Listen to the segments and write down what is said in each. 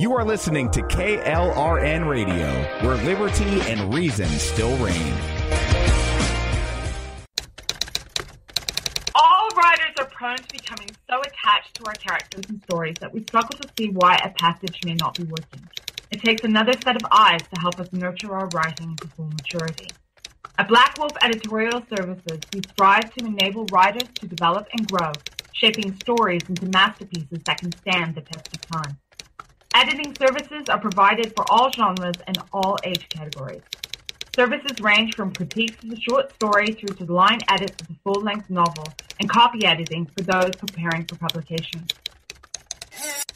You are listening to KLRN Radio, where liberty and reason still reign. All writers are prone to becoming so attached to our characters and stories that we struggle to see why a passage may not be working. It takes another set of eyes to help us nurture our writing into full maturity. At Black Wolf Editorial Services, we strive to enable writers to develop and grow, shaping stories into masterpieces that can stand the test of time. Editing services are provided for all genres and all age categories. Services range from critiques of a short story through to line edits of a full-length novel and copy editing for those preparing for publication.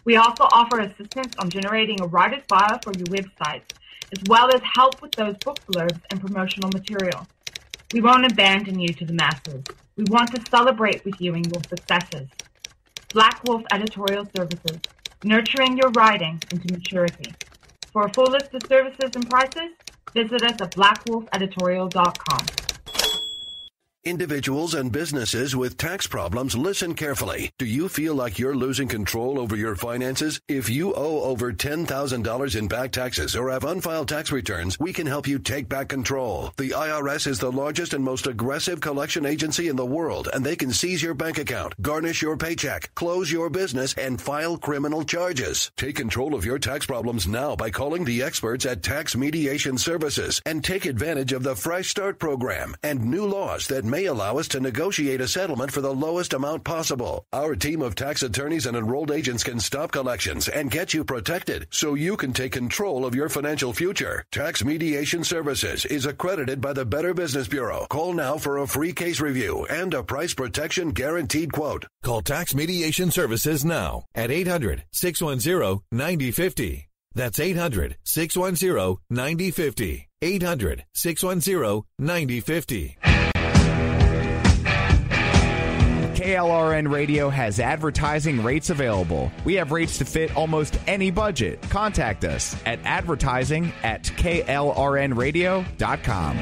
We also offer assistance on generating a writer's bio for your websites, as well as help with those book blurbs and promotional material. We won't abandon you to the masses. We want to celebrate with you in your successes. Black Wolf Editorial Services, nurturing your writing into maturity. For a full list of services and prices, visit us at blackwolfeditorial.com. Individuals and businesses with tax problems, listen carefully. Do you feel like you're losing control over your finances? If you owe over $10,000 in back taxes or have unfiled tax returns, we can help you take back control. The IRS is the largest and most aggressive collection agency in the world, and they can seize your bank account, garnish your paycheck, close your business, and file criminal charges. Take control of your tax problems now by calling the experts at Tax Mediation Services and take advantage of the Fresh Start program and new laws that may allow us to negotiate a settlement for the lowest amount possible. Our team of tax attorneys and enrolled agents can stop collections and get you protected so you can take control of your financial future. Tax Mediation Services is accredited by the Better Business Bureau. Call now for a free case review and a price protection guaranteed quote. Call Tax Mediation Services now at 800-610-9050. That's 800-610-9050. 800-610-9050. KLRN Radio has advertising rates available. We have rates to fit almost any budget. Contact us at advertising@klrnradio.com.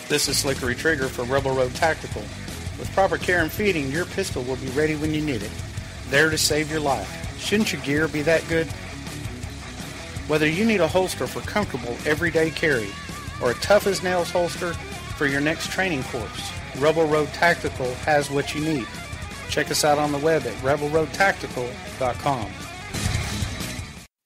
This is Slickery Trigger for Rebel Road Tactical. With proper care and feeding, your pistol will be ready when you need it, there to save your life. Shouldn't your gear be that good? Whether you need a holster for comfortable everyday carry or a tough-as-nails holster for your next training course, Rebel Road Tactical has what you need. Check us out on the web at rebelroadtactical.com.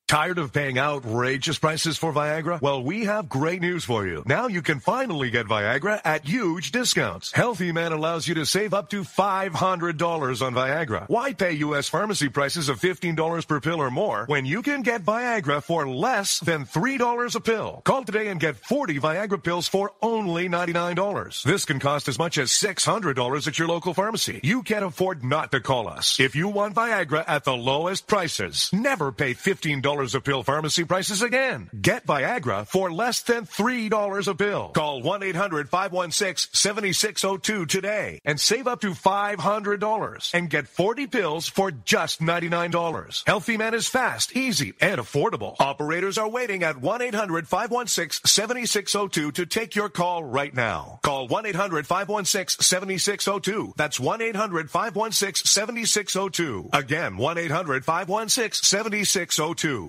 Tired of paying outrageous prices for Viagra? Well, we have great news for you. Now you can finally get Viagra at huge discounts. Healthy Man allows you to save up to $500 on Viagra. Why pay U.S. pharmacy prices of $15 per pill or more when you can get Viagra for less than $3 a pill? Call today and get 40 Viagra pills for only $99. This can cost as much as $600 at your local pharmacy. You can't afford not to call us. If you want Viagra at the lowest prices, never pay $15 a pill pharmacy prices again. Get Viagra for less than $3 a pill. Call 1-800-516-7602 today and save up to $500 and get 40 pills for just $99. Healthy Man is fast, easy, and affordable. Operators are waiting at 1-800-516-7602 to take your call right now. Call 1-800-516-7602. That's 1-800-516-7602. Again, 1-800-516-7602.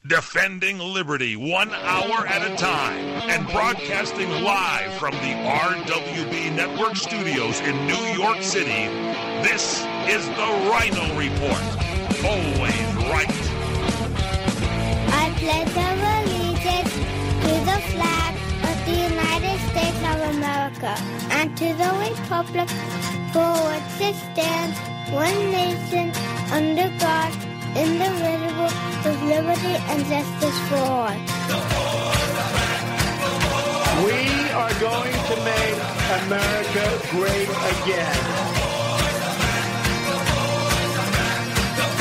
Defending liberty 1 hour at a time and broadcasting live from the RWB Network studios in New York City, this is the Ryno Report. Always right. I pledge allegiance to the flag of the United States of America and to the republic for which it stands, one nation, under God, indivisible, with liberty and justice for all. We are going to make America great again.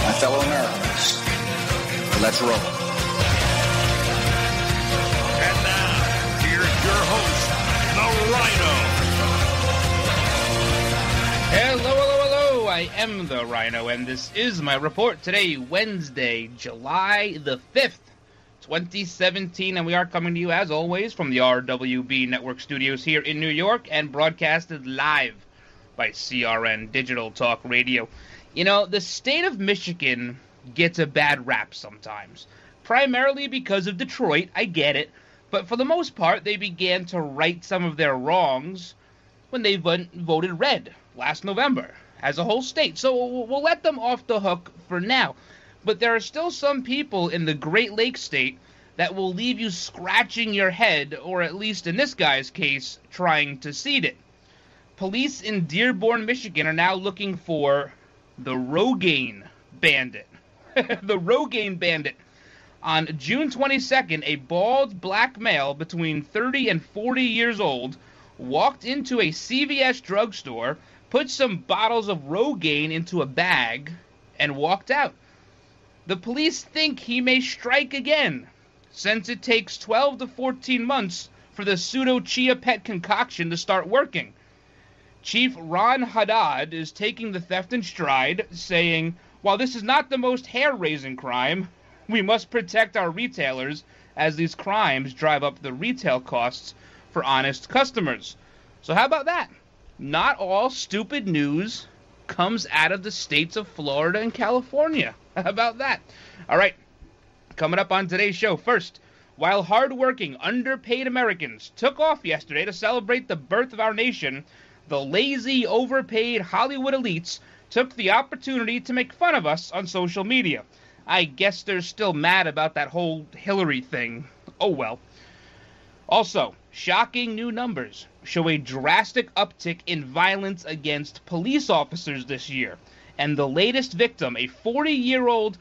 My fellow Americans, let's roll. And now, here's your host, the Ryno. Hello, I am the Ryno, and this is my report today, Wednesday, July the 5th, 2017, and we are coming to you, as always, from the RWB Network Studios here in New York, and broadcasted live by CRN Digital Talk Radio. You know, the state of Michigan gets a bad rap sometimes, primarily because of Detroit, I get it, but for the most part, they began to right some of their wrongs when they voted red last November as a whole state. So we'll let them off the hook for now. But there are still some people in the Great Lakes state that will leave you scratching your head, or at least in this guy's case, trying to seed it. Police in Dearborn, Michigan are now looking for the Rogaine Bandit. The Rogaine Bandit. On June 22nd, a bald black male between 30 and 40 years old walked into a CVS drugstore, put some bottles of Rogaine into a bag, and walked out. The police think he may strike again, since it takes 12 to 14 months for the pseudo-chia pet concoction to start working. Chief Ron Haddad is taking the theft in stride, saying, "While this is not the most hair-raising crime, we must protect our retailers as these crimes drive up the retail costs for honest customers." So how about that? Not all stupid news comes out of the states of Florida and California. How about that? All right, coming up on today's show. First, while hardworking, underpaid Americans took off yesterday to celebrate the birth of our nation, the lazy, overpaid Hollywood elites took the opportunity to make fun of us on social media. I guess they're still mad about that whole Hillary thing. Oh well. Also, shocking new numbers show a drastic uptick in violence against police officers this year. And the latest victim, a 40-year-old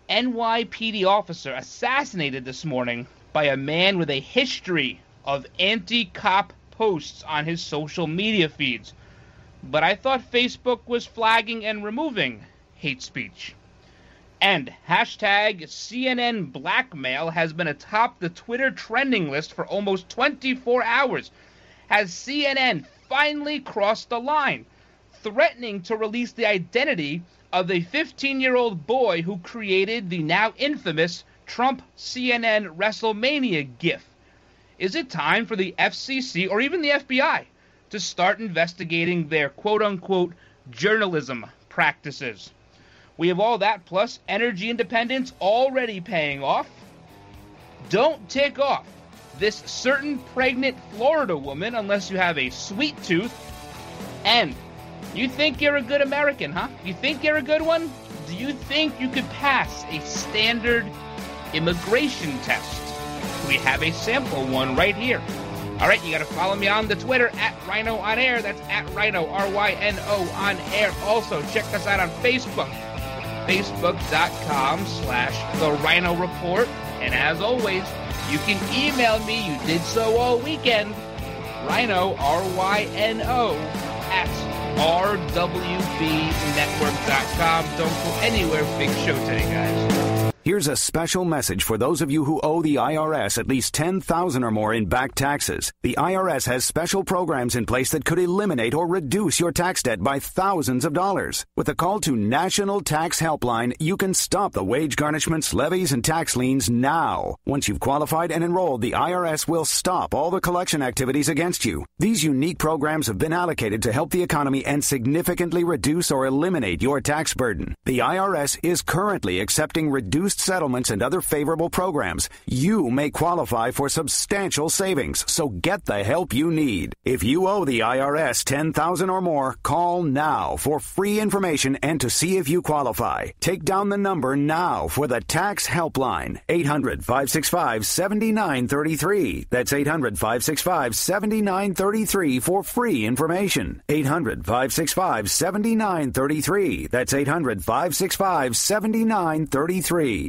NYPD officer, assassinated this morning by a man with a history of anti-cop posts on his social media feeds. But I thought Facebook was flagging and removing hate speech. And hashtag CNN blackmail has been atop the Twitter trending list for almost 24 hours. Has CNN finally crossed the line, threatening to release the identity of the 15-year-old boy who created the now infamous Trump CNN WrestleMania gif? Is it time for the FCC or even the FBI to start investigating their quote-unquote journalism practices? We have all that, plus energy independence already paying off. Don't tick off this certain pregnant Florida woman unless you have a sweet tooth. And you think you're a good American, huh? You think you're a good one? Do you think you could pass a standard immigration test? We have a sample one right here. All right, you got to follow me on the Twitter, @Ryno on Air. That's @Ryno, RYNO on Air. Also, check us out on Facebook. Facebook.com/The Ryno Report. And as always, you can email me. You did so all weekend. Ryno, RYNO, @RWBnetwork.com. Don't go anywhere. Big show today, guys. Here's a special message for those of you who owe the IRS at least $10,000 or more in back taxes. The IRS has special programs in place that could eliminate or reduce your tax debt by thousands of dollars. With a call to National Tax Helpline, you can stop the wage garnishments, levies, and tax liens now. Once you've qualified and enrolled, the IRS will stop all the collection activities against you. These unique programs have been allocated to help the economy and significantly reduce or eliminate your tax burden. The IRS is currently accepting reduced settlements and other favorable programs. You may qualify for substantial savings, so get the help you need. If you owe the IRS $10,000 or more, call now for free information and to see if you qualify. Take down the number now for the Tax Helpline, 800-565-7933. That's 800-565-7933 for free information. 800-565-7933. That's 800-565-7933.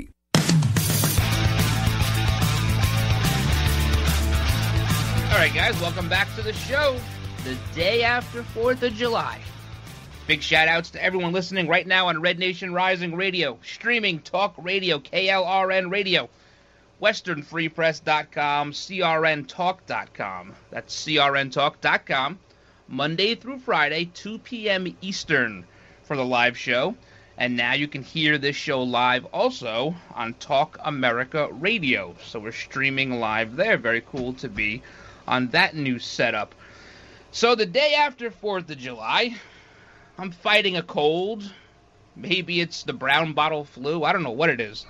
All right, guys, welcome back to the show. The day after 4th of July. Big shout-outs to everyone listening right now on Red Nation Rising Radio, streaming talk radio, KLRN Radio, westernfreepress.com, crntalk.com. That's crntalk.com. Monday through Friday, 2 p.m. Eastern for the live show. And now you can hear this show live also on Talk America Radio. So we're streaming live there. Very cool to be on that new setup. So the day after 4th of July, I'm fighting a cold. Maybe it's the brown bottle flu. I don't know what it is.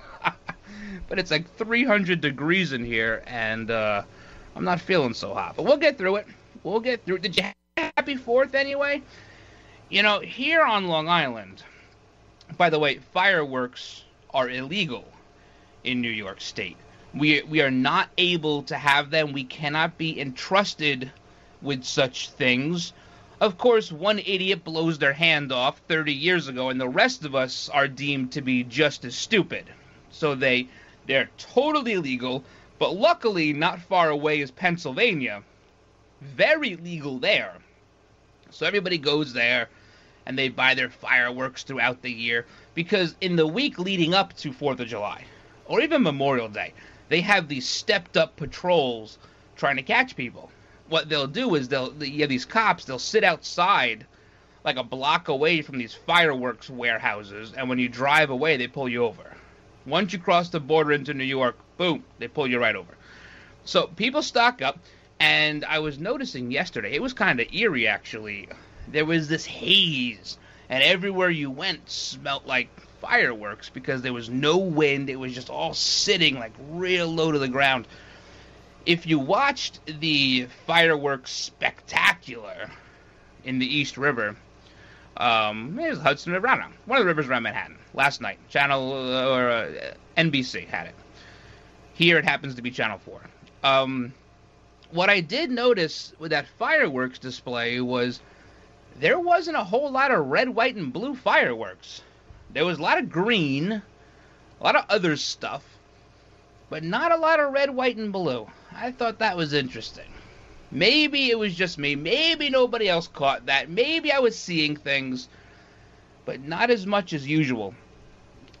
But it's like 300 degrees in here, and I'm not feeling so hot. But we'll get through it. We'll get through it. Did you have a happy 4th anyway? You know, here on Long Island, by the way, fireworks are illegal in New York State. We are not able to have them. We cannot be entrusted with such things. Of course, one idiot blows their hand off 30 years ago, and the rest of us are deemed to be just as stupid. So they're totally legal, but luckily not far away is Pennsylvania. Very legal there. So everybody goes there, and they buy their fireworks throughout the year, because in the week leading up to 4th of July, or even Memorial Day, they have these stepped-up patrols trying to catch people. What they'll do is you have these cops, they'll sit outside like a block away from these fireworks warehouses, and when you drive away, they pull you over. Once you cross the border into New York, boom, they pull you right over. So people stock up, and I was noticing yesterday, it was kind of eerie actually, there was this haze, and everywhere you went smelled like fireworks because there was no wind, it was just all sitting like real low to the ground. If you watched the fireworks spectacular in the East River, it was Hudson River, I don't know, one of the rivers around Manhattan, last night, NBC had it. Here it happens to be Channel 4. What I did notice with that fireworks display was there wasn't a whole lot of red, white, and blue fireworks. There was a lot of green, a lot of other stuff, but not a lot of red, white, and blue. I thought that was interesting. Maybe it was just me. Maybe nobody else caught that. Maybe I was seeing things, but not as much as usual.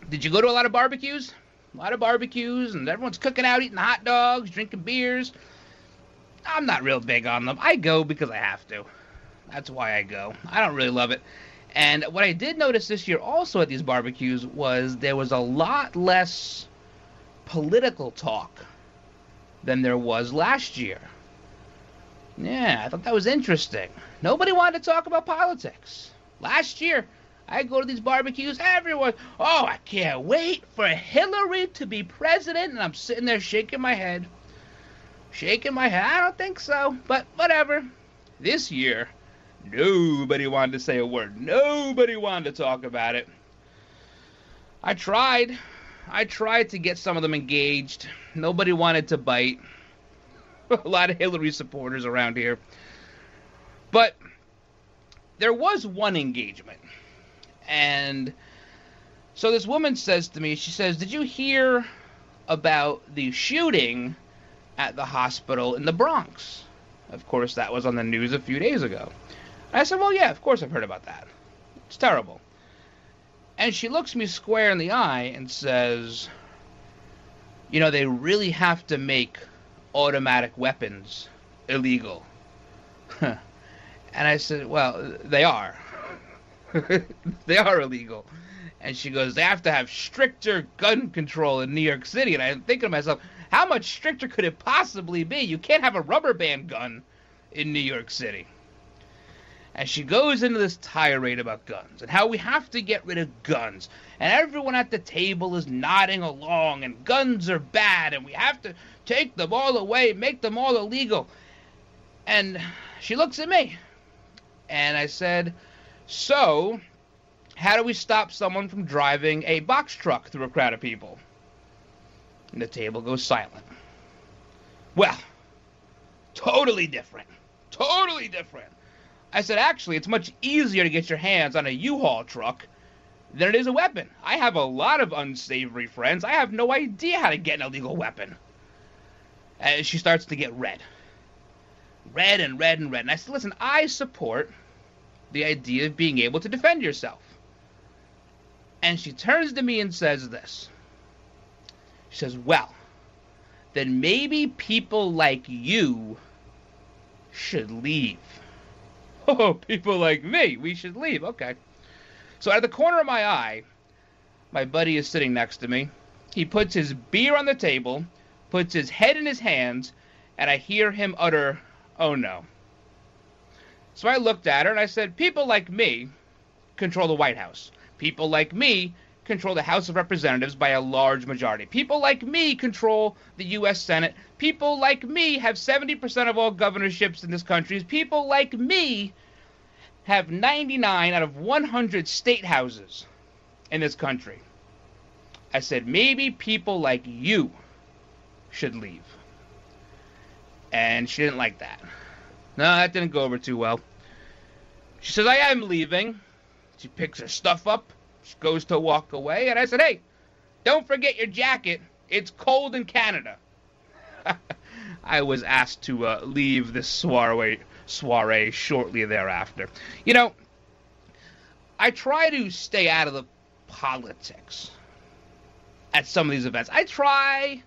Did you go to a lot of barbecues? A lot of barbecues, and everyone's cooking out, eating hot dogs, drinking beers. I'm not real big on them. I go because I have to. That's why I go. I don't really love it. And what I did notice this year also at these barbecues was there was a lot less political talk than there was last year. Yeah, I thought that was interesting. Nobody wanted to talk about politics. Last year, I go to these barbecues, everyone, oh, I can't wait for Hillary to be president, and I'm sitting there shaking my head. I don't think so, but whatever. This year, nobody wanted to say a word. Nobody wanted to talk about it. I tried to get some of them engaged. Nobody wanted to bite. A lot of Hillary supporters around here. But there was one engagement. And so this woman says to me, she says, did you hear about the shooting at the hospital in the Bronx? Of course, that was on the news a few days ago. And I said, well, yeah, of course I've heard about that. It's terrible. And she looks me square in the eye and says, you know, they really have to make automatic weapons illegal. And I said, well, they are. They are illegal. And she goes, they have to have stricter gun control in New York City. And I'm thinking to myself, how much stricter could it possibly be? You can't have a rubber band gun in New York City. And she goes into this tirade about guns and how we have to get rid of guns. And everyone at the table is nodding along, and guns are bad, and we have to take them all away, make them all illegal. And she looks at me, and I said, so, how do we stop someone from driving a box truck through a crowd of people? And the table goes silent. Well, totally different. Totally different. I said, actually, it's much easier to get your hands on a U-Haul truck than it is a weapon. I have a lot of unsavory friends. I have no idea how to get an illegal weapon. And she starts to get red. Red and red and red. And I said, listen, I support the idea of being able to defend yourself. And she turns to me and says this. She says, well, then maybe people like you should leave. Oh, people like me, we should leave. Okay. So out of the corner of my eye, my buddy is sitting next to me. He puts his beer on the table, puts his head in his hands, and I hear him utter, "Oh no." So I looked at her and I said, people like me control the White House. People like me control the House of Representatives by a large majority. People like me control the U.S. Senate. People like me have 70% of all governorships in this country. People like me have 99 out of 100 state houses in this country. I said, maybe people like you should leave. And she didn't like that. No, that didn't go over too well. She says, I am leaving. She picks her stuff up. She goes to walk away. And I said, hey, don't forget your jacket. It's cold in Canada. I was asked to leave this soiree shortly thereafter. You know, I try to stay out of the politics at some of these events. I try.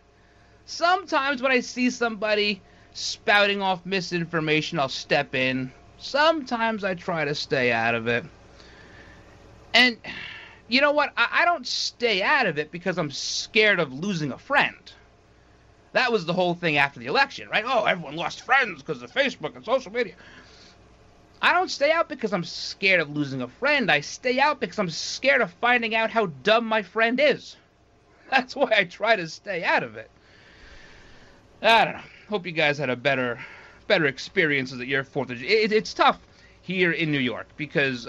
Sometimes when I see somebody spouting off misinformation, I'll step in. Sometimes I try to stay out of it. And you know what? I don't stay out of it because I'm scared of losing a friend. That was the whole thing after the election, right? Oh, everyone lost friends because of Facebook and social media. I don't stay out because I'm scared of losing a friend. I stay out because I'm scared of finding out how dumb my friend is. That's why I try to stay out of it. I don't know. Hope you guys had a better experiences at your 4th of July. It's tough here in New York because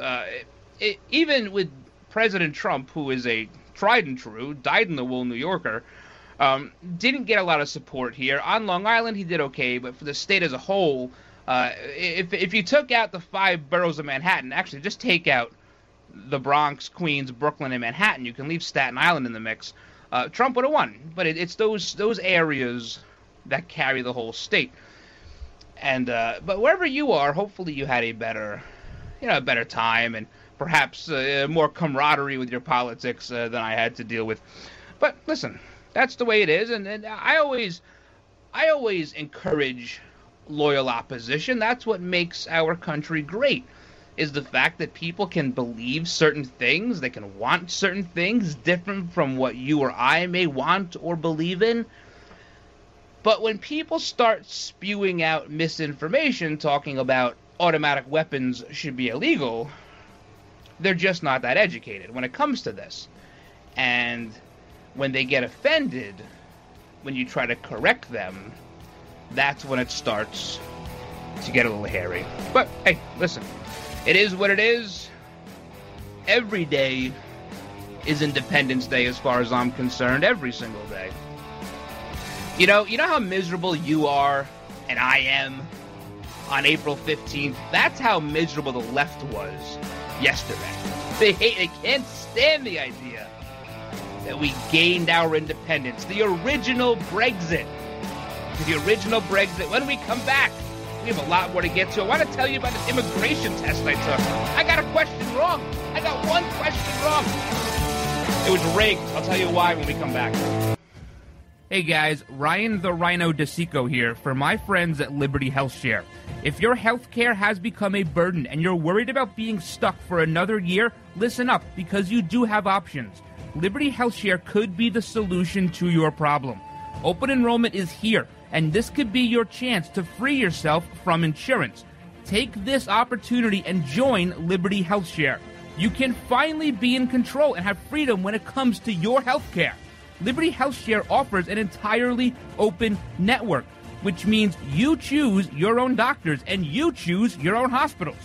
even with President Trump, who is a tried and true, dyed-in-the-wool New Yorker, didn't get a lot of support here. On Long Island, he did okay, but for the state as a whole, if you took out the 5 boroughs of Manhattan, actually just take out the Bronx, Queens, Brooklyn, and Manhattan, you can leave Staten Island in the mix, Trump would have won. But it's those areas that carry the whole state. And but wherever you are, hopefully you had a better time and perhaps more camaraderie with your politics than I had to deal with. But listen, that's the way it is, and I always encourage loyal opposition. That's what makes our country great, is the fact that people can believe certain things, they can want certain things different from what you or I may want or believe in. But when people start spewing out misinformation, talking about automatic weapons should be illegal, they're just not that educated when it comes to this. And when they get offended, when you try to correct them, that's when it starts to get a little hairy. But, hey, listen, it is what it is. Every day is Independence Day as far as I'm concerned, every single day. You know how miserable you are and I am on April 15th? That's how miserable the left was yesterday. They can't stand the idea that we gained our independence. The original Brexit. When we come back, we have a lot more to get to. I want to tell you about an immigration test I took. I got a question wrong. I got one question wrong. It was rigged. I'll tell you why when we come back. Hey guys, Ryan the Ryno DeSico here for my friends at Liberty Health Share. If your health care has become a burden and you're worried about being stuck for another year, listen up, because you do have options. Liberty Health Share could be the solution to your problem. Open enrollment is here, and this could be your chance to free yourself from insurance. Take this opportunity and join Liberty Health Share. You can finally be in control and have freedom when it comes to your health care. Liberty Health Share offers an entirely open network, which means you choose your own doctors and you choose your own hospitals.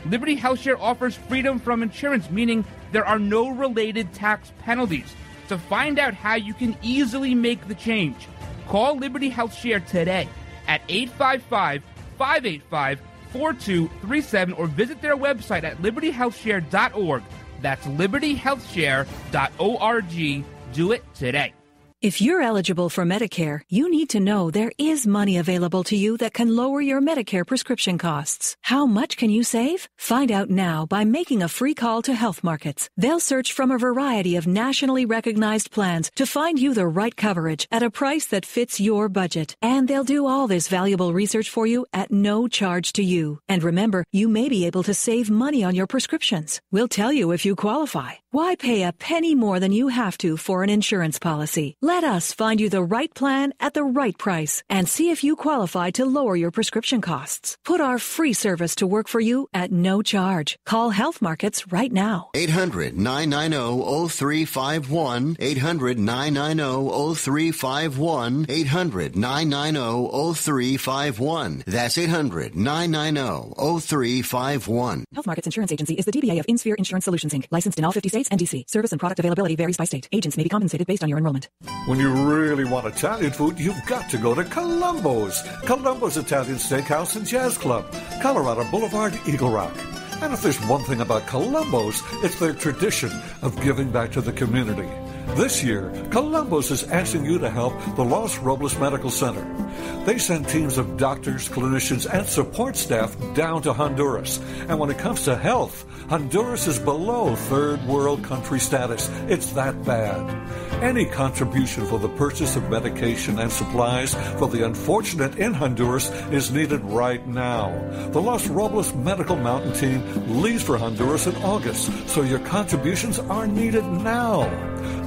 Liberty Health Share offers freedom from insurance, meaning there are no related tax penalties. To find out how you can easily make the change, call Liberty Health Share today at 855-585-4237 or visit their website at libertyhealthshare.org. That's libertyhealthshare.org. Do it today. If you're eligible for Medicare, you need to know there is money available to you that can lower your Medicare prescription costs. How much can you save? Find out now by making a free call to Health Markets. They'll search from a variety of nationally recognized plans to find you the right coverage at a price that fits your budget. And they'll do all this valuable research for you at no charge to you. And remember, you may be able to save money on your prescriptions. We'll tell you if you qualify. Why pay a penny more than you have to for an insurance policy? Let us find you the right plan at the right price and see if you qualify to lower your prescription costs. Put our free service to work for you at no charge. Call Health Markets right now. 800-990-0351. 800-990-0351. 800-990-0351. That's 800-990-0351. Health Markets Insurance Agency is the DBA of InSphere Insurance Solutions, Inc., licensed in all 50 states and D.C. Service and product availability varies by state. Agents may be compensated based on your enrollment. When you really want Italian food, you've got to go to Columbo's. Columbo's Italian Steakhouse and Jazz Club, Colorado Boulevard, Eagle Rock. And if there's one thing about Columbo's, it's their tradition of giving back to the community. This year, Columbo's is asking you to help the Los Robles Medical Center. They send teams of doctors, clinicians, and support staff down to Honduras. And when it comes to health, Honduras is below third world country status. It's that bad. Any contribution for the purchase of medication and supplies for the unfortunate in Honduras is needed right now. The Los Robles Medical Mountain Team leaves for Honduras in August, so your contributions are needed now.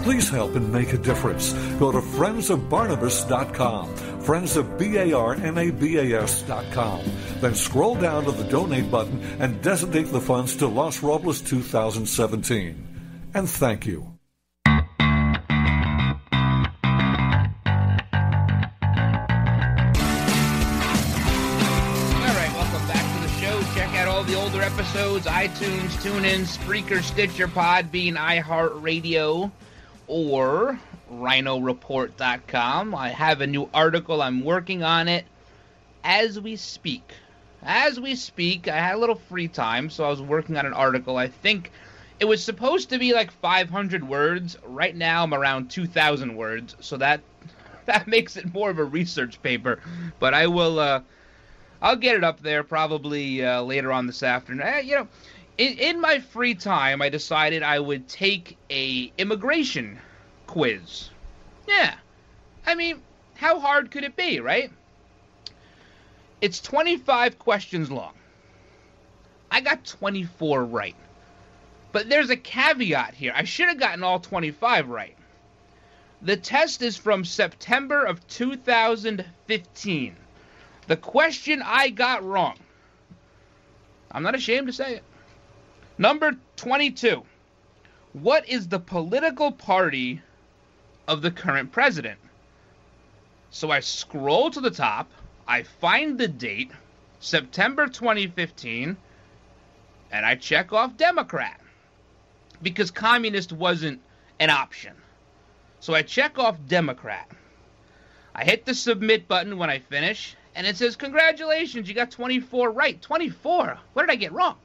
Please help and make a difference. Go to friendsofbarnabas.com, friendsofbarnabas.com. Then scroll down to the donate button and designate the funds to Los Robles 2017. And thank you. All the older episodes, iTunes, TuneIn, Spreaker, Stitcher, Podbean, iHeartRadio, or RynoReport.com. I have a new article. I'm working on it as we speak. I had a little free time, so I was working on an article. I think it was supposed to be like 500 words. Right now, I'm around 2,000 words, so that makes it more of a research paper. But I will... I'll get it up there probably later on this afternoon. In my free time, I decided I would take a immigration quiz. Yeah. I mean, how hard could it be, right? It's 25 questions long. I got 24 right. But there's a caveat here. I should have gotten all 25 right. The test is from September of 2015. The question I got wrong. I'm not ashamed to say it. Number 22. What is the political party of the current president? So I scroll to the top. I find the date, September 2015, and I check off Democrat. Because communist wasn't an option. So I check off Democrat. I hit the submit button when I finish. And it says, congratulations, you got 24 right. 24? What did I get wrong?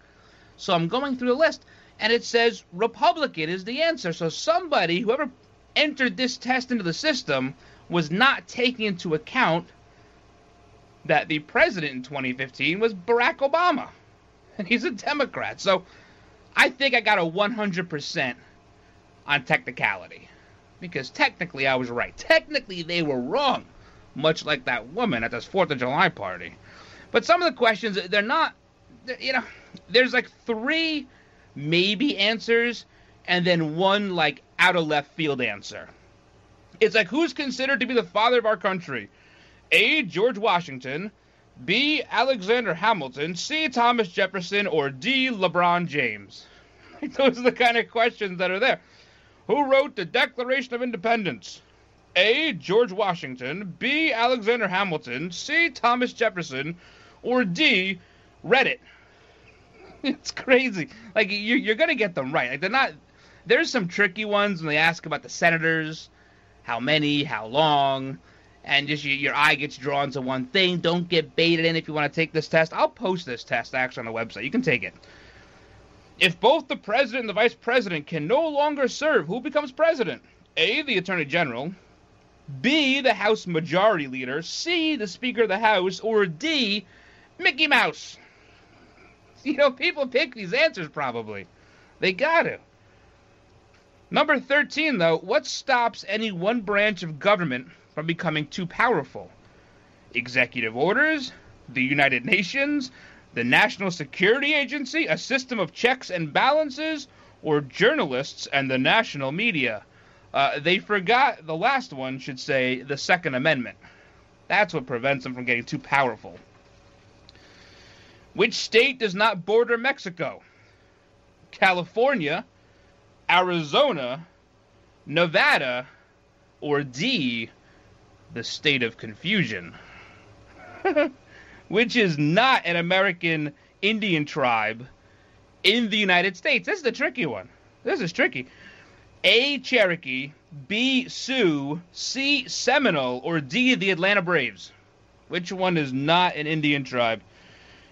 So I'm going through the list, and it says Republican is the answer. So somebody, whoever entered this test into the system, was not taking into account that the president in 2015 was Barack Obama. And he's a Democrat. So I think I got a 100% on technicality. Because technically I was right. Technically they were wrong. Much like that woman at this 4th of July party. But some of the questions, they're not, there's like 3 maybe answers and then 1 like out of left field answer. It's like, who's considered to be the father of our country? A, George Washington, B, Alexander Hamilton, C, Thomas Jefferson, or D, LeBron James. Those are the kind of questions that are there. Who wrote the Declaration of Independence? A, George Washington, B, Alexander Hamilton, C, Thomas Jefferson, or D, Reddit. It's crazy. Like, you're going to get them right. Like, they're not... There's some tricky ones when they ask about the senators, how many, how long, and just your eye gets drawn to one thing. Don't get baited in if you want to take this test. I'll post this test, actually, on the website. You can take it. If both the president and the vice president can no longer serve, who becomes president? A, the attorney general, B, the House Majority Leader, C, the Speaker of the House, or D, Mickey Mouse? People pick these answers probably. They got to. Number 13, though, what stops any one branch of government from becoming too powerful? Executive orders, the United Nations, the National Security Agency, a system of checks and balances, or journalists and the national media? They forgot the last one should say the Second Amendment. That's what prevents them from getting too powerful. Which state does not border Mexico? California, Arizona, Nevada, or D, the state of confusion? Which is not an American Indian tribe in the United States? This is the tricky one. This is tricky. A, Cherokee, B, Sioux, C, Seminole, or D, the Atlanta Braves? Which one is not an Indian tribe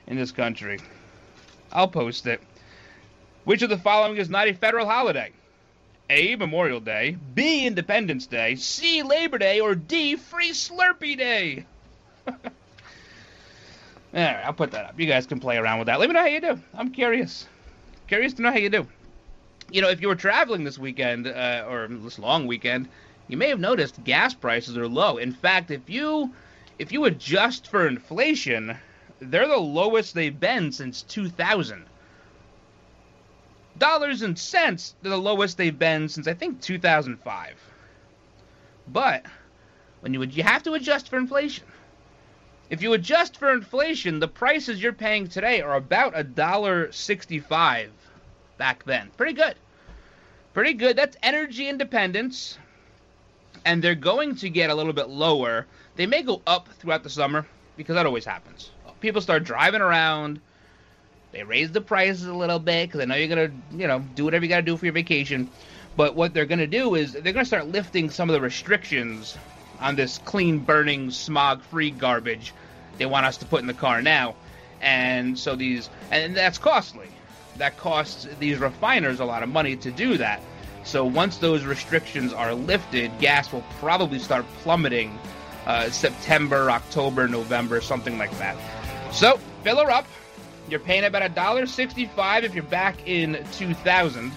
in this country? I'll post it. Which of the following is not a federal holiday? A, Memorial Day, B, Independence Day, C, Labor Day, or D, Free Slurpee Day? All right, I'll put that up. You guys can play around with that. Let me know how you do. I'm curious. Curious to know how you do. If you were traveling this weekend, or this long weekend, you may have noticed gas prices are low. In fact, if you adjust for inflation, they're the lowest they've been since 2000. Dollars and cents, they're the lowest they've been since, I think, 2005. But when you have to adjust for inflation. If you adjust for inflation, the prices you're paying today are about $1.65 back then. Pretty good. Pretty good. That's energy independence. And they're going to get a little bit lower. They may go up throughout the summer, because that always happens. People start driving around. They raise the prices a little bit, because I know you're going to, do whatever you got to do for your vacation. But what they're going to do is they're going to start lifting some of the restrictions on this clean-burning, smog-free garbage they want us to put in the car now. And so and that's costly. That costs these refiners a lot of money to do that. So once those restrictions are lifted, gas will probably start plummeting September, October, November, something like that. So fill her up. You're paying about $1.65 if you're back in 2000.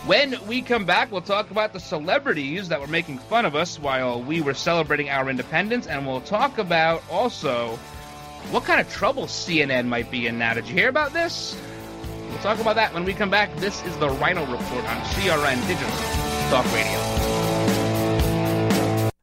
When we come back, we'll talk about the celebrities that were making fun of us while we were celebrating our independence, and we'll talk about also what kind of trouble CNN might be in now. Did you hear about this? We'll talk about that when we come back. This is the Ryno Report on CRN Digital Talk Radio.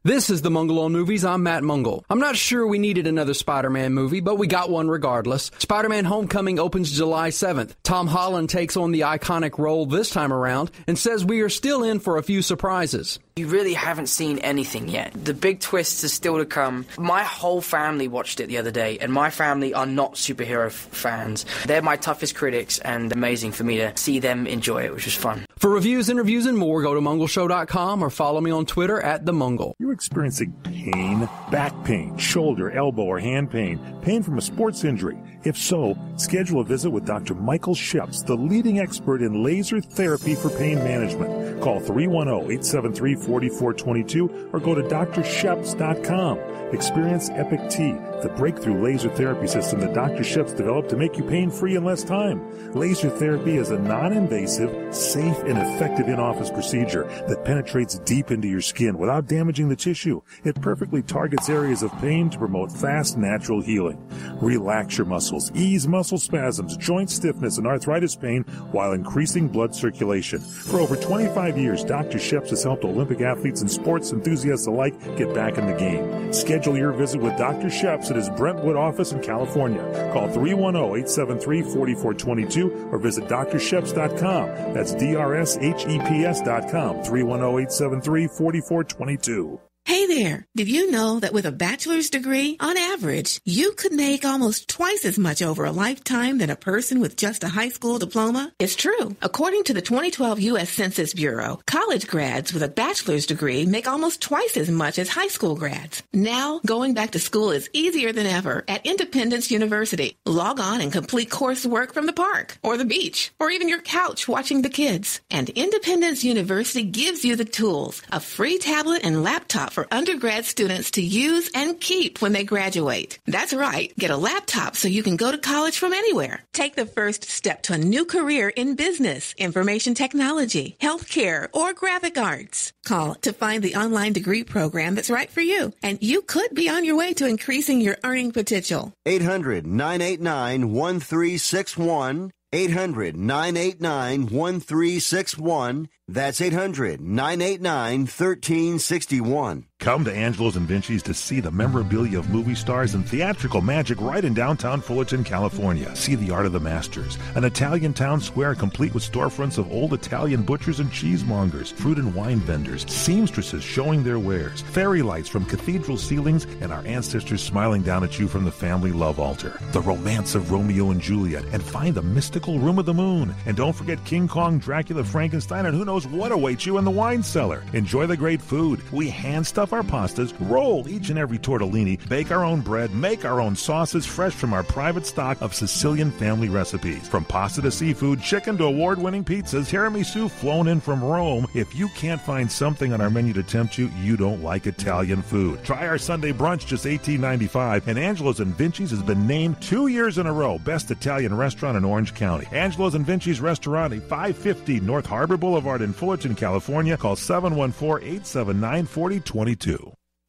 This is the Mungle on Movies. I'm Matt Mungle. I'm not sure we needed another Spider-Man movie, but we got one regardless. Spider-Man Homecoming opens July 7th. Tom Holland takes on the iconic role this time around and says we are still in for a few surprises. You really haven't seen anything yet. The big twists are still to come. My whole family watched it the other day, and my family are not superhero fans. They're my toughest critics, and amazing for me to see them enjoy it, which was fun. For reviews, interviews, and more, go to mungleshow.com or follow me on Twitter @TheMungle. You're experiencing pain, back pain, shoulder, elbow, or hand pain from a sports injury. If so, schedule a visit with Dr. Michael Sheps, the leading expert in laser therapy for pain management. Call 310-873-4422 or go to drsheps.com. Experience Epic T, the breakthrough laser therapy system that Dr. Sheps developed to make you pain-free in less time. Laser therapy is a non-invasive, safe, and effective in-office procedure that penetrates deep into your skin without damaging the tissue. It perfectly targets areas of pain to promote fast, natural healing. Relax your muscles, ease muscle spasms, joint stiffness, and arthritis pain while increasing blood circulation. For over 25 years, Dr. Sheps has helped Olympic athletes and sports enthusiasts alike get back in the game. Schedule your visit with Dr. Sheps at his Brentwood office in California. Call 310-873-4422 or visit drsheps.com. That's DRSHEPS.com. 310-873-4422. Hey there! Did you know that with a bachelor's degree, on average, you could make almost twice as much over a lifetime than a person with just a high school diploma? It's true. According to the 2012 U.S. Census Bureau, college grads with a bachelor's degree make almost twice as much as high school grads. Now, going back to school is easier than ever at Independence University. Log on and complete coursework from the park, or the beach, or even your couch watching the kids. And Independence University gives you the tools, a free tablet and laptop for undergrad students to use and keep when they graduate. That's right. Get a laptop so you can go to college from anywhere. Take the first step to a new career in business, information technology, healthcare, or graphic arts. Call to find the online degree program that's right for you, and you could be on your way to increasing your earning potential. 800-989-1361. 800-989-1361. That's 800-989-1361. Come to Angelo's and Vinci's to see the memorabilia of movie stars and theatrical magic right in downtown Fullerton, California. See the art of the masters. An Italian town square complete with storefronts of old Italian butchers and cheesemongers, fruit and wine vendors, seamstresses showing their wares, fairy lights from cathedral ceilings, and our ancestors smiling down at you from the family love altar. The romance of Romeo and Juliet, and find the mystical Room of the Moon. And don't forget King Kong, Dracula, Frankenstein, and who knows what awaits you in the wine cellar. Enjoy the great food. We hand stuff our pastas, roll each and every tortellini, bake our own bread, make our own sauces fresh from our private stock of Sicilian family recipes. From pasta to seafood, chicken to award-winning pizzas, tiramisu flown in from Rome. If you can't find something on our menu to tempt you, you don't like Italian food. Try our Sunday brunch, just $18.95, and Angelo's and Vinci's has been named 2 years in a row Best Italian Restaurant in Orange County. Angelo's and Vinci's Restaurant at 550 North Harbor Boulevard in Fullerton, California. Call 714-879-4022.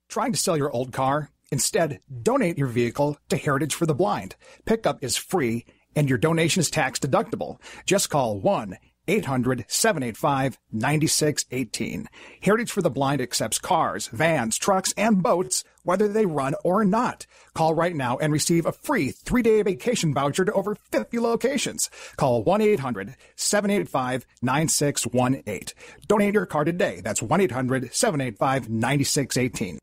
Trying to sell your old car? Instead, donate your vehicle to Heritage for the Blind. Pickup is free, and your donation is tax deductible. Just call 1-800-785-9618. Heritage for the Blind accepts cars, vans, trucks, and boats, whether they run or not. Call right now and receive a free 3-day vacation voucher to over 50 locations. Call 1-800-785-9618. Donate your car today. That's 1-800-785-9618.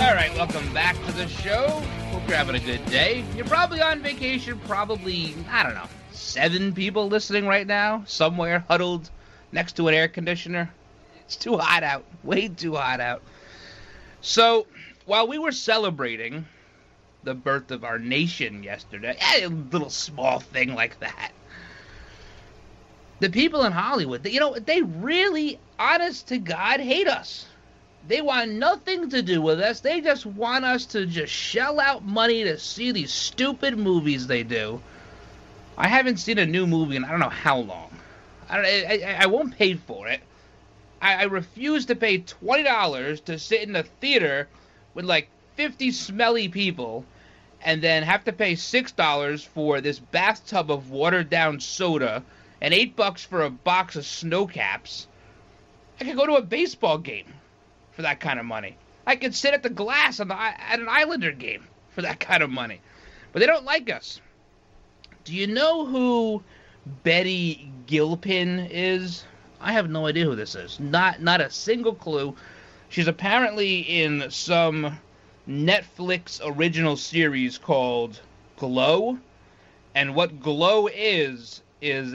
All right, welcome back to the show. Hope you're having a good day. You're probably on vacation, probably, 7 people listening right now, somewhere huddled next to an air conditioner. It's too hot out, way too hot out. So, while we were celebrating the birth of our nation yesterday, a little small thing like that, the people in Hollywood, they really, honest to God, hate us. They want nothing to do with us. They just want us to just shell out money to see these stupid movies they do. I haven't seen a new movie in I don't know how long. I won't pay for it. I refuse to pay $20 to sit in a theater with like 50 smelly people and then have to pay $6 for this bathtub of watered-down soda and $8 for a box of snow caps. I could go to a baseball game for that kind of money. I could sit at the glass at an Islander game for that kind of money. But they don't like us. Do you know who Betty Gilpin is? I have no idea who this is. Not a single clue. She's apparently in some Netflix original series called Glow. And what Glow is it's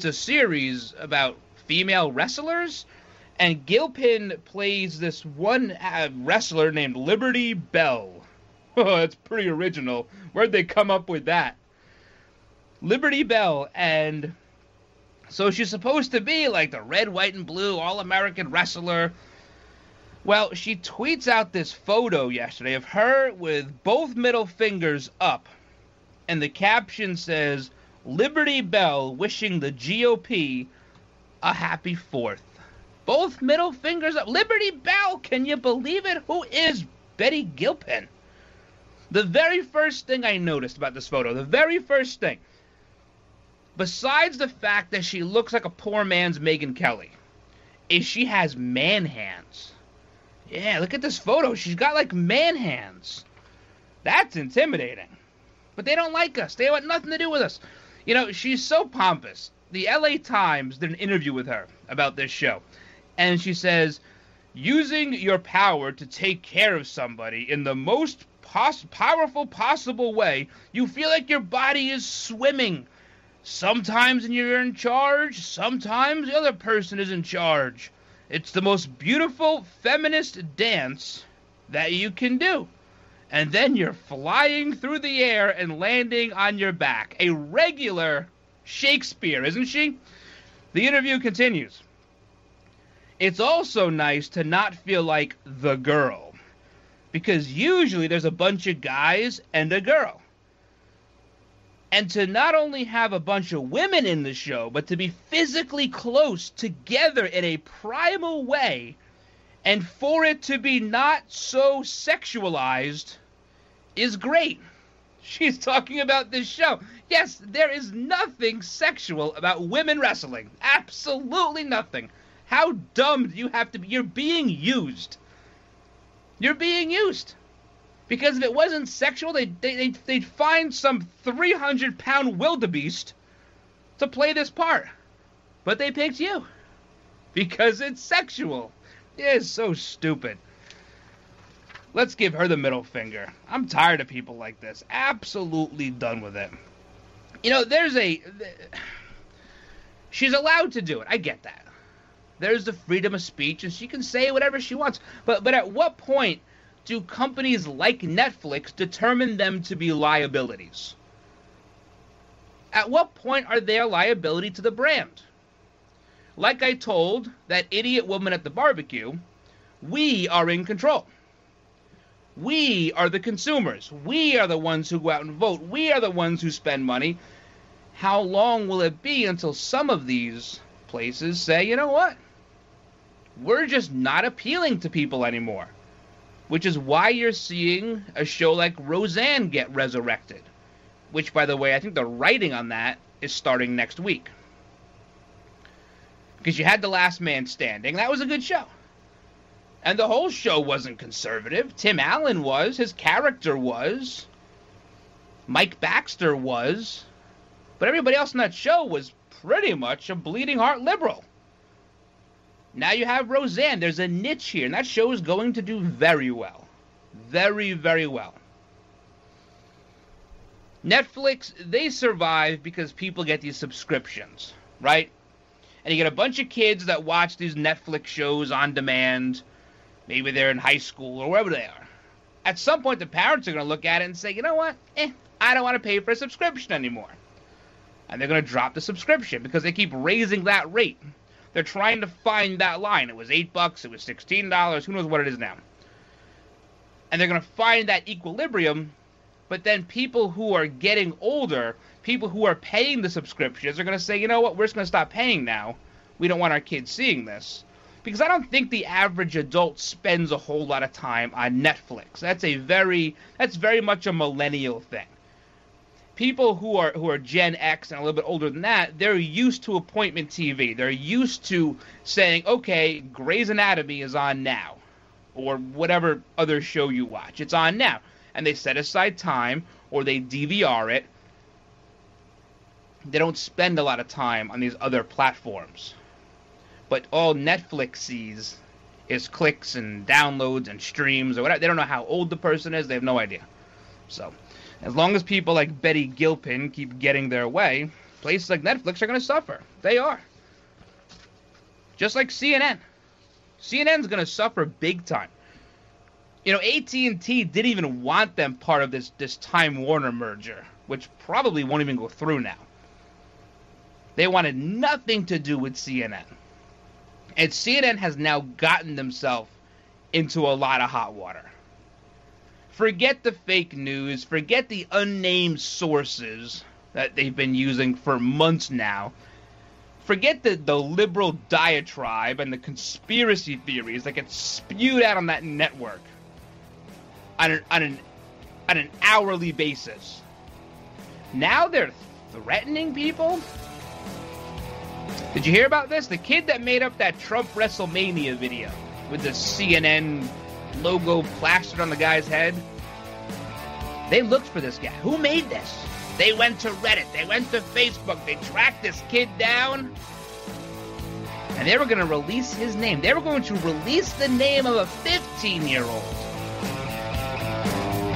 a series about female wrestlers. And Gilpin plays this one wrestler named Liberty Bell. Oh, that's pretty original. Where'd they come up with that? Liberty Bell, and so she's supposed to be like the red, white, and blue all-American wrestler. Well, she tweets out this photo yesterday of her with both middle fingers up, and the caption says, Liberty Bell wishing the GOP a happy 4th. Both middle fingers up. Liberty Bell, can you believe it? Who is Betty Gilpin? The very first thing I noticed about this photo, the very first thing, besides the fact that she looks like a poor man's Megyn Kelly, is she has man hands. Yeah, look at this photo. She's got like man hands. That's intimidating. But they don't like us. They want nothing to do with us. You know, she's so pompous. The LA Times did an interview with her about this show. And she says, using your power to take care of somebody in the most powerful possible way, you feel like your body is swimming. Sometimes you're in charge, sometimes the other person is in charge. It's the most beautiful feminist dance that you can do. and then you're flying through the air and landing on your back. A regular Shakespeare, isn't she? The interview continues. It's also nice to not feel like the girl, because usually there's a bunch of guys and a girl. And to not only have a bunch of women in the show, but to be physically close together in a primal way, and for it to be not so sexualized is great. She's talking about this show. Yes, there is nothing sexual about women wrestling. Absolutely nothing. How dumb do you have to be? You're being used. You're being used. Because if it wasn't sexual, they'd find some 300-pound wildebeest to play this part. But they picked you. Because it's sexual. It is so stupid. Let's give her the middle finger. I'm tired of people like this. Absolutely done with it. You know, she's allowed to do it. I get that. There's the freedom of speech, and she can say whatever she wants. But at what point do companies like Netflix determine them to be liabilities? At what point are they a liability to the brand? Like I told that idiot woman at the barbecue, we are in control. We are the consumers. We are the ones who go out and vote. We are the ones who spend money. How long will it be until some of these places say, you know what? We're just not appealing to people anymore. Which is why you're seeing a show like Roseanne get resurrected. Which, by the way, I think the writing on that is starting next week. Because you had The Last Man Standing. That was a good show. And the whole show wasn't conservative. Tim Allen was. His character was. Mike Baxter was. But everybody else in that show was pretty much a bleeding heart liberal. Now you have Roseanne. There's a niche here, and that show is going to do very well. Very, very well. Netflix, they survive because people get these subscriptions, right? And you get a bunch of kids that watch these Netflix shows on demand. Maybe they're in high school or wherever they are. At some point, the parents are going to look at it and say, you know what? I don't want to pay for a subscription anymore. And they're going to drop the subscription because they keep raising that rate. They're trying to find that line. It was $8, it was $16, who knows what it is now. And they're going to find that equilibrium, but then people who are getting older, people who are paying the subscriptions are going to say, you know what, we're just going to stop paying now. We don't want our kids seeing this. Because I don't think the average adult spends a whole lot of time on Netflix. That's very much a millennial thing. People who are Gen X and a little bit older than that, they're used to appointment TV. They're used to saying, okay, Grey's Anatomy is on now. Or whatever other show you watch. It's on now. And they set aside time, or they DVR it. They don't spend a lot of time on these other platforms. But all Netflix sees is clicks and downloads and streams or whatever. They don't know how old the person is. They have no idea. So, as long as people like Betty Gilpin keep getting their way, places like Netflix are going to suffer. They are. Just like CNN. CNN's going to suffer big time. You know, AT&T didn't even want them part of this Time Warner merger, which probably won't even go through now. They wanted nothing to do with CNN. And CNN has now gotten themselves into a lot of hot water. Forget the fake news. Forget the unnamed sources that they've been using for months now. Forget the liberal diatribe and the conspiracy theories that get spewed out on that network on an hourly basis. Now they're threatening people? Did you hear about this? The kid that made up that Trump WrestleMania video with the CNN logo plastered on the guy's head, they looked for this guy. Who made this? They went to Reddit. They went to Facebook. They tracked this kid down. And they were going to release his name. They were going to release the name of a 15-year-old.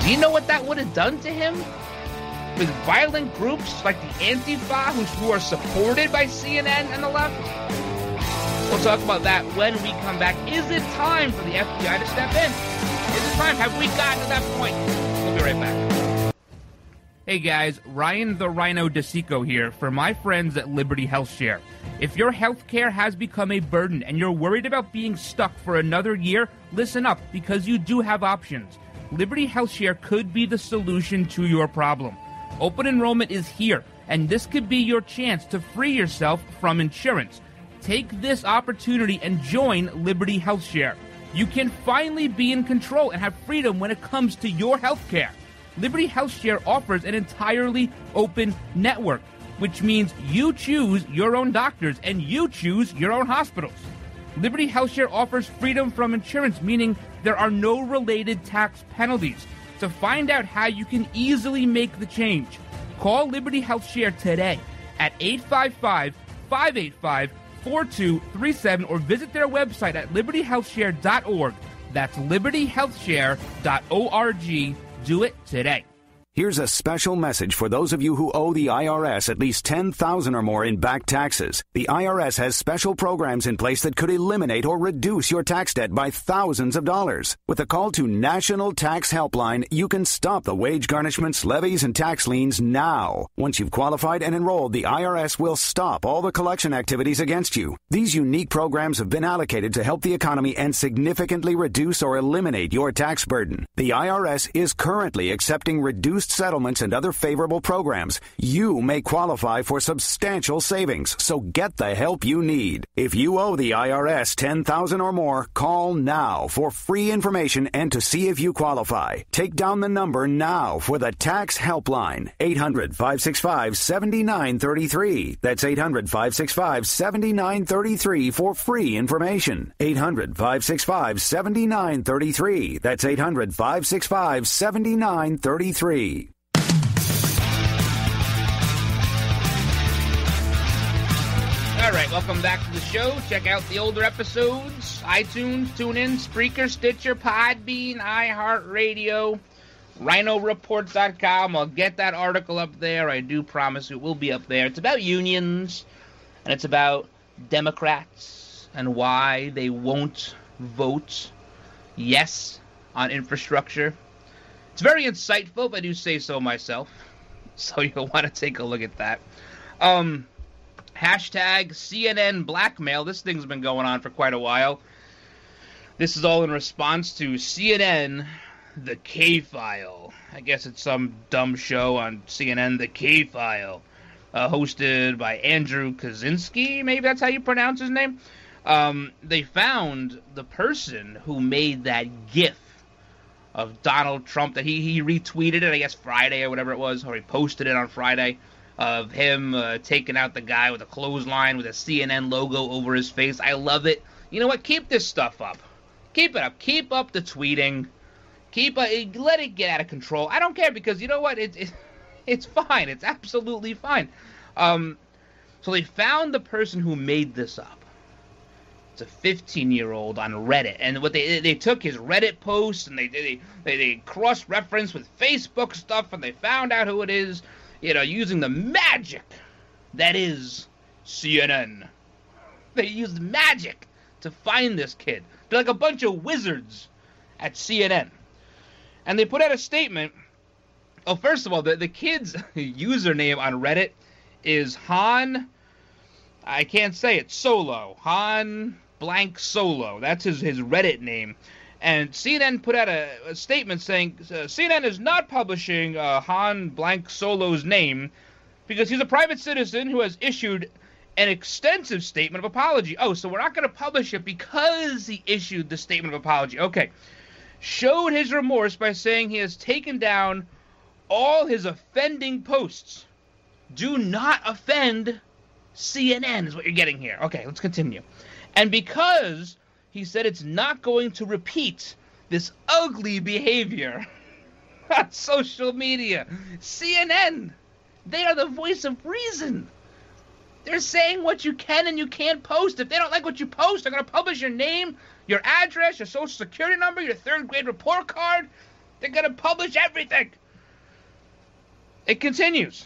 Do you know what that would have done to him? With violent groups like the Antifa, who are supported by CNN and the left? We'll talk about that when we come back. Is it time for the FBI to step in? Is it time? Have we gotten to that point? Hey guys, Ryan the Ryno DeSico here for my friends at Liberty HealthShare. If your healthcare has become a burden and you're worried about being stuck for another year, listen up, because you do have options. Liberty HealthShare could be the solution to your problem. Open enrollment is here, and this could be your chance to free yourself from insurance. Take this opportunity and join Liberty HealthShare. You can finally be in control and have freedom when it comes to your healthcare. Liberty HealthShare offers an entirely open network, which means you choose your own doctors and you choose your own hospitals. Liberty HealthShare offers freedom from insurance, meaning there are no related tax penalties. To find out how you can easily make the change, call Liberty HealthShare today at 855-585-4237 or visit their website at libertyhealthshare.org. That's libertyhealthshare.org. Do it today. Here's a special message for those of you who owe the IRS at least $10,000 or more in back taxes. The IRS has special programs in place that could eliminate or reduce your tax debt by thousands of dollars. With a call to National Tax Helpline, you can stop the wage garnishments, levies, and tax liens now. Once you've qualified and enrolled, the IRS will stop all the collection activities against you. These unique programs have been allocated to help the economy and significantly reduce or eliminate your tax burden. The IRS is currently accepting reduced settlements and other favorable programs. You may qualify for substantial savings, so get the help you need. If you owe the IRS $10,000 or more, call now for free information and to see if you qualify. Take down the number now for the Tax Helpline, 800-565-7933. That's 800-565-7933 for free information. 800-565-7933. That's 800-565-7933. All right, welcome back to the show. Check out the older episodes. iTunes, TuneIn, Spreaker, Stitcher, Podbean, iHeartRadio, RynoReport.com. I'll get that article up there. I do promise it will be up there. It's about unions, and it's about Democrats and why they won't vote yes on infrastructure. It's very insightful, if I do say so myself. So you'll want to take a look at that. Hashtag CNN blackmail. This thing's been going on for quite a while. This is all in response to CNN, The K-File. I guess it's some dumb show on CNN, The K-File, hosted by Andrew Kaczynski. Maybe that's how you pronounce his name. They found the person who made that GIF of Donald Trump that he retweeted it, I guess Friday or whatever it was, or he posted it on Friday, of him taking out the guy with a clothesline with a CNN logo over his face. I love it. You know what? Keep this stuff up. Keep it up. Keep up the tweeting. Let it get out of control. I don't care, because you know what? It's fine. It's absolutely fine. So they found the person who made this up. It's a 15-year-old on Reddit, and what they took his Reddit posts and they cross-referenced with Facebook stuff, and they found out who it is. Using the magic that is CNN. They used magic to find this kid. They're like a bunch of wizards at CNN. And they put out a statement. Oh, first of all, the kid's username on Reddit is Han, I can't say it, Solo. Han blank Solo. That's his Reddit name. And CNN put out a statement saying CNN is not publishing Han blank Solo's name because he's a private citizen who has issued an extensive statement of apology. Oh, so we're not going to publish it because he issued the statement of apology. Okay. Showed his remorse by saying he has taken down all his offending posts. Do not offend CNN is what you're getting here. Okay, let's continue. And because he said it's not going to repeat this ugly behavior on social media. CNN, they are the voice of reason. They're saying what you can and you can't post. If they don't like what you post, they're going to publish your name, your address, your social security number, your third grade report card. They're going to publish everything. It continues.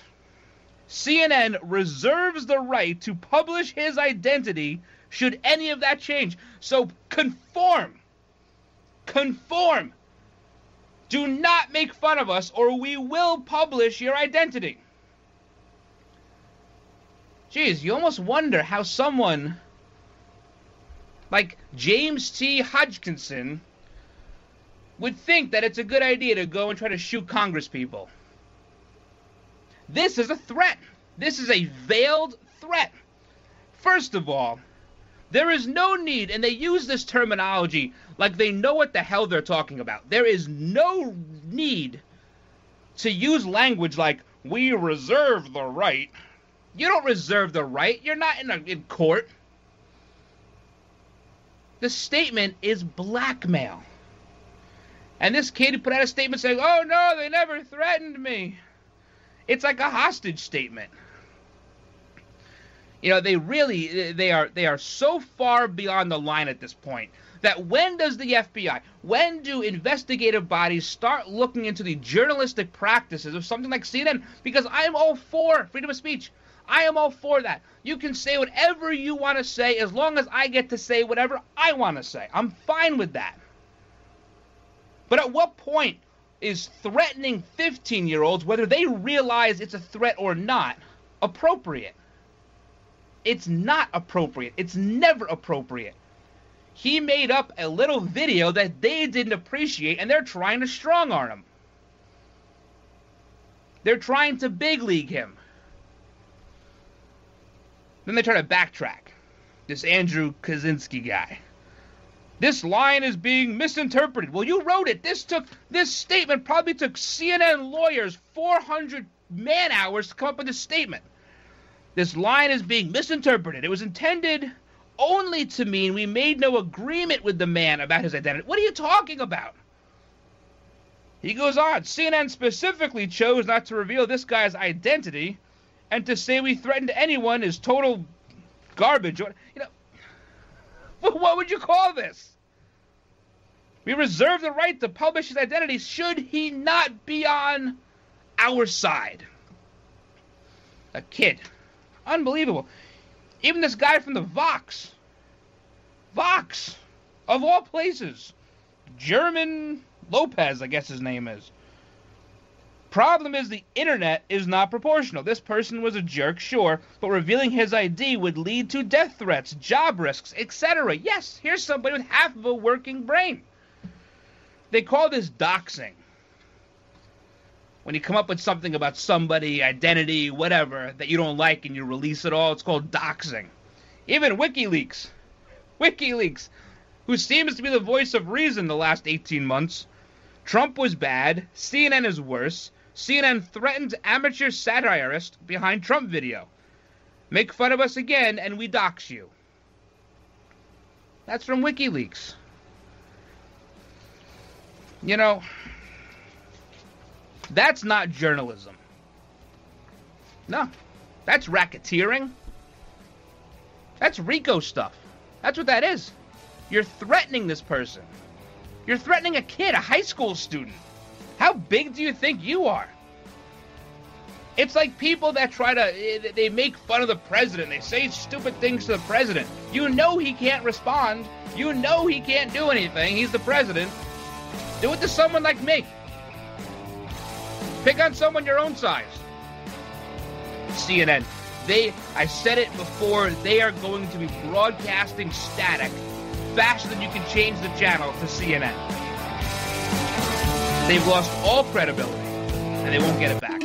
CNN reserves the right to publish his identity should any of that change. So conform Do not make fun of us or we will publish your identity. Jeez, you almost wonder how someone like James T. Hodgkinson would think that it's a good idea to go and try to shoot Congress people. This is a threat. This is a veiled threat. First of all, there is no need, and they use this terminology like they know what the hell they're talking about. There is no need to use language like, we reserve the right. You don't reserve the right. You're not in court. The statement is blackmail. And this kid put out a statement saying, oh no, they never threatened me. It's like a hostage statement. You know, they are so far beyond the line at this point that when does the FBI, when do investigative bodies start looking into the journalistic practices of something like CNN? Because I'm all for freedom of speech. I am all for that. You can say whatever you want to say as long as I get to say whatever I want to say. I'm fine with that. But at what point is threatening 15-year-olds, whether they realize it's a threat or not, appropriate? It's not appropriate. It's never appropriate. He made up a little video that they didn't appreciate, and they're trying to strong-arm him. They're trying to big league him. Then they try to backtrack. This Andrew Kaczynski guy. This line is being misinterpreted. Well, you wrote it. This statement probably took CNN lawyers 400 man-hours to come up with this statement. This line is being misinterpreted. It was intended only to mean we made no agreement with the man about his identity. What are you talking about? He goes on. CNN specifically chose not to reveal this guy's identity, and to say we threatened anyone is total garbage. You know, what would you call this? We reserve the right to publish his identity should he not be on our side. A kid. Unbelievable. Even this guy from the Vox, of all places, German Lopez, I guess his name is. Problem is the internet is not proportional. This person was a jerk, sure, but revealing his ID would lead to death threats, job risks, etc. Yes, here's somebody with half of a working brain. They call this doxing. When you come up with something about somebody, identity, whatever, that you don't like and you release it all, it's called doxing. Even WikiLeaks, who seems to be the voice of reason the last 18 months. Trump was bad, CNN is worse. CNN threatened amateur satirist behind Trump video. Make fun of us again and we dox you. That's from WikiLeaks. You know, that's not journalism. No, that's racketeering. That's RICO stuff. That's what that is. You're threatening this person. You're threatening a kid, a high school student. How big do you think you are? It's like people that they make fun of the president. They say stupid things to the president. You know he can't respond. You know he can't do anything. He's the president. Do it to someone like me. Pick on someone your own size. CNN. I said it before, they are going to be broadcasting static faster than you can change the channel to CNN. They've lost all credibility, and they won't get it back.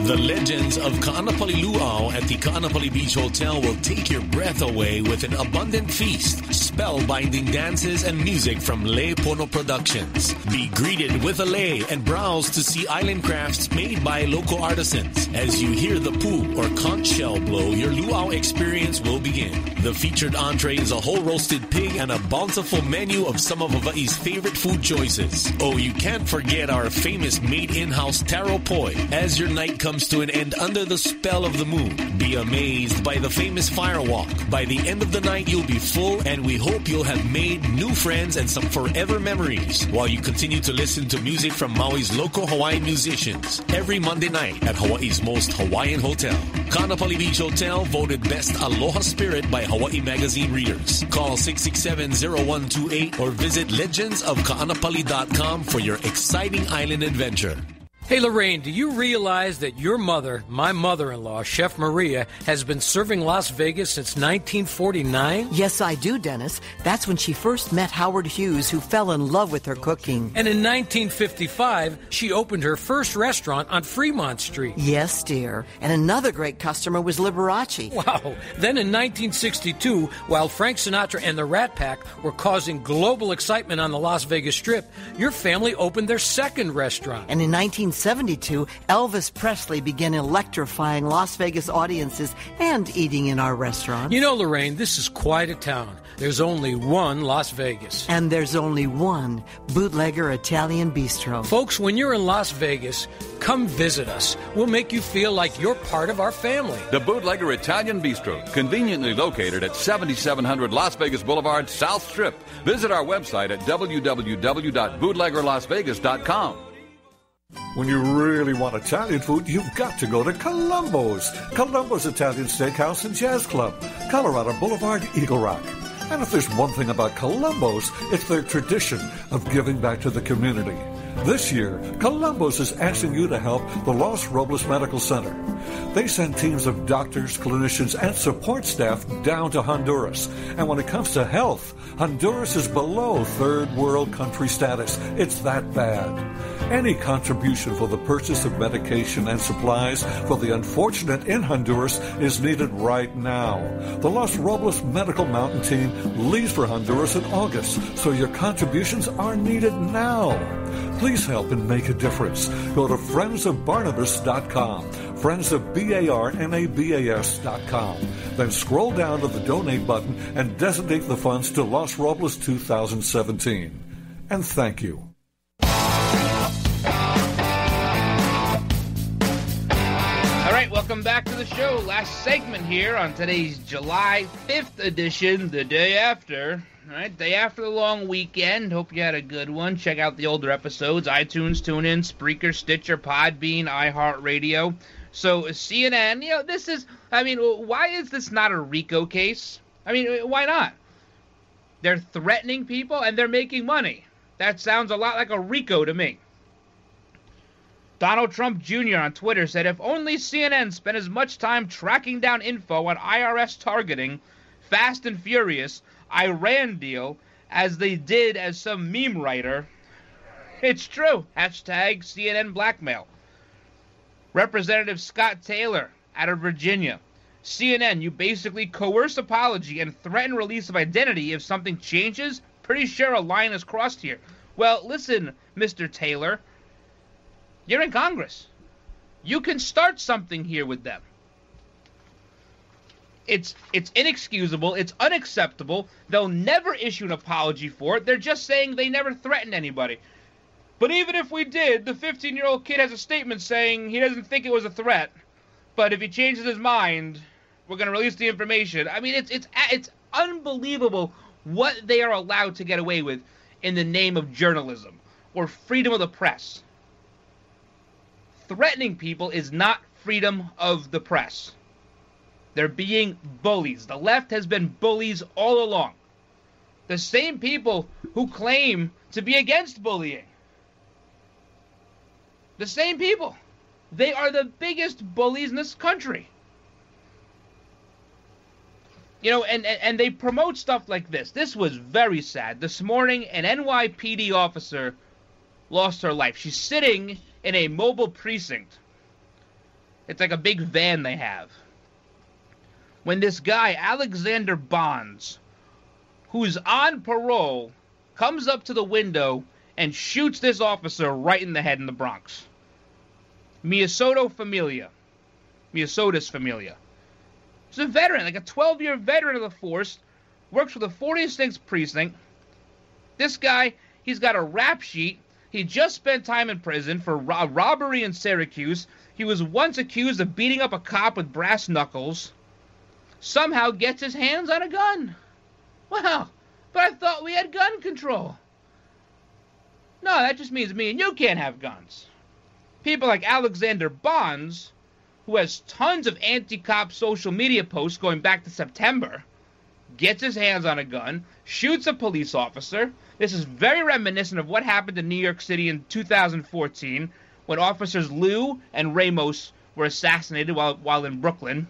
The legends of Ka'anapali Luau at the Ka'anapali Beach Hotel will take your breath away with an abundant feast, spellbinding dances, and music from Lei Pono Productions. Be greeted with a lei and browse to see island crafts made by local artisans. As you hear the pu or conch shell blow, your luau experience will begin. The featured entree is a whole roasted pig and a bountiful menu of some of Hawaii's favorite food choices. Oh, you can't forget our famous made in-house taro poi. As your night comes comes to an end under the spell of the moon. Be amazed by the famous firewalk. By the end of the night, you'll be full, and we hope you'll have made new friends and some forever memories while you continue to listen to music from Maui's local Hawaiian musicians every Monday night at Hawaii's most Hawaiian hotel. Kaanapali Beach Hotel voted Best Aloha Spirit by Hawaii Magazine readers. Call 667-0128 or visit legendsofkaanapali.com for your exciting island adventure. Hey, Lorraine, do you realize that your mother, my mother-in-law, Chef Maria, has been serving Las Vegas since 1949? Yes, I do, Dennis. That's when she first met Howard Hughes, who fell in love with her cooking. And in 1955, she opened her first restaurant on Fremont Street. Yes, dear. And another great customer was Liberace. Wow. Then in 1962, while Frank Sinatra and the Rat Pack were causing global excitement on the Las Vegas Strip, your family opened their second restaurant. And in 1972, Elvis Presley began electrifying Las Vegas audiences and eating in our restaurant. You know, Lorraine, this is quite a town. There's only one Las Vegas. And there's only one Bootlegger Italian Bistro. Folks, when you're in Las Vegas, come visit us. We'll make you feel like you're part of our family. The Bootlegger Italian Bistro, conveniently located at 7700 Las Vegas Boulevard, South Strip. Visit our website at www.bootleggerlasvegas.com. When you really want Italian food, you've got to go to Columbo's. Columbo's Italian Steakhouse and Jazz Club, Colorado Boulevard, Eagle Rock. And if there's one thing about Columbo's, it's their tradition of giving back to the community. This year, Columbo's is asking you to help the Los Robles Medical Center. They send teams of doctors, clinicians, and support staff down to Honduras. And when it comes to health, Honduras is below third world country status. It's that bad. Any contribution for the purchase of medication and supplies for the unfortunate in Honduras is needed right now. The Los Robles Medical Mountain Team leaves for Honduras in August, so your contributions are needed now. Please help and make a difference. Go to friendsofbarnabas.com, friendsofbarnabas.com. Then scroll down to the donate button and designate the funds to Los Robles 2017. And thank you. All right, welcome back to the show. Last segment here on today's July 5th edition, the day after. All right, day after the long weekend. Hope you had a good one. Check out the older episodes, iTunes, TuneIn, Spreaker, Stitcher, Podbean, iHeartRadio. So CNN, you know, this is, I mean, why is this not a RICO case? I mean, why not? They're threatening people and they're making money. That sounds a lot like a RICO to me. Donald Trump Jr. on Twitter said, if only CNN spent as much time tracking down info on IRS targeting, Fast and Furious, Iran deal, as they did as some meme writer. It's true. Hashtag CNN blackmail. Representative Scott Taylor out of Virginia. CNN, you basically coerce apology and threaten release of identity if something changes. Pretty sure a line is crossed here. Well, listen, Mr. Taylor. You're in Congress. You can start something here with them. It's inexcusable. It's unacceptable. They'll never issue an apology for it. They're just saying they never threatened anybody. But even if we did, the 15-year-old kid has a statement saying he doesn't think it was a threat. But if he changes his mind, we're going to release the information. I mean, it's unbelievable what they are allowed to get away with in the name of journalism or freedom of the press. Threatening people is not freedom of the press. They're being bullies. The left has been bullies all along. The same people who claim to be against bullying. The same people. They are the biggest bullies in this country. You know, and they promote stuff like this. This was very sad. This morning, an NYPD officer lost her life. She's sitting in a mobile precinct. It's like a big van they have. When this guy, Alexander Bonds, who's on parole, comes up to the window and shoots this officer right in the head in the Bronx. Minnesota's familia. He's a veteran, like a 12-year veteran of the force, works for the 46th precinct. This guy, he's got a rap sheet He just spent time in prison for robbery in Syracuse. He was once accused of beating up a cop with brass knuckles. Somehow gets his hands on a gun. Wow, but I thought we had gun control. No, that just means me and you can't have guns. People like Alexander Bonds, who has tons of anti-cop social media posts going back to September, gets his hands on a gun, shoots a police officer. This is very reminiscent of what happened in New York City in 2014 when officers Liu and Ramos were assassinated while in Brooklyn.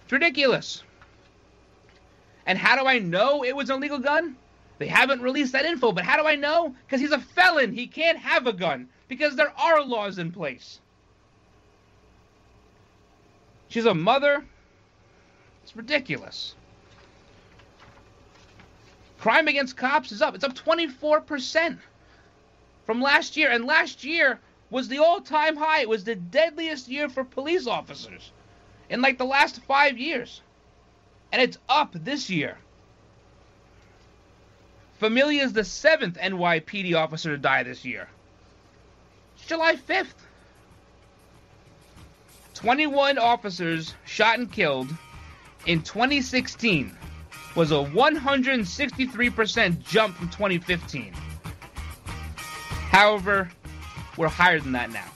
It's ridiculous. And how do I know it was an illegal gun? They haven't released that info, but how do I know? Because he's a felon. He can't have a gun because there are laws in place. She's a mother. It's ridiculous. Crime against cops is up. It's up 24% from last year. And last year was the all-time high. It was the deadliest year for police officers in like the last 5 years. And it's up this year. Familia is the 7th NYPD officer to die this year. It's July 5th. 21 officers shot and killed in 2016 was a 163% jump from 2015. However, we're higher than that now.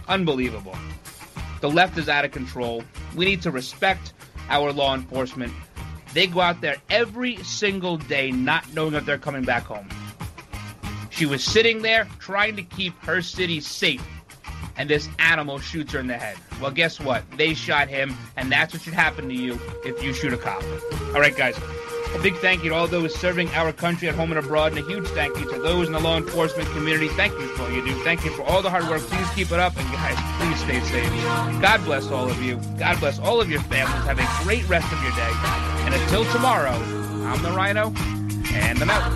Unbelievable. The left is out of control. We need to respect our law enforcement. They go out there every single day not knowing if they're coming back home. She was sitting there trying to keep her city safe, and this animal shoots her in the head. Well, guess what? They shot him, and that's what should happen to you if you shoot a cop. All right, guys. A big thank you to all those serving our country at home and abroad, and a huge thank you to those in the law enforcement community. Thank you for all you do. Thank you for all the hard work. Please keep it up, and guys, please stay safe. God bless all of you. God bless all of your families. Have a great rest of your day. And until tomorrow, I'm the Ryno, and I'm out.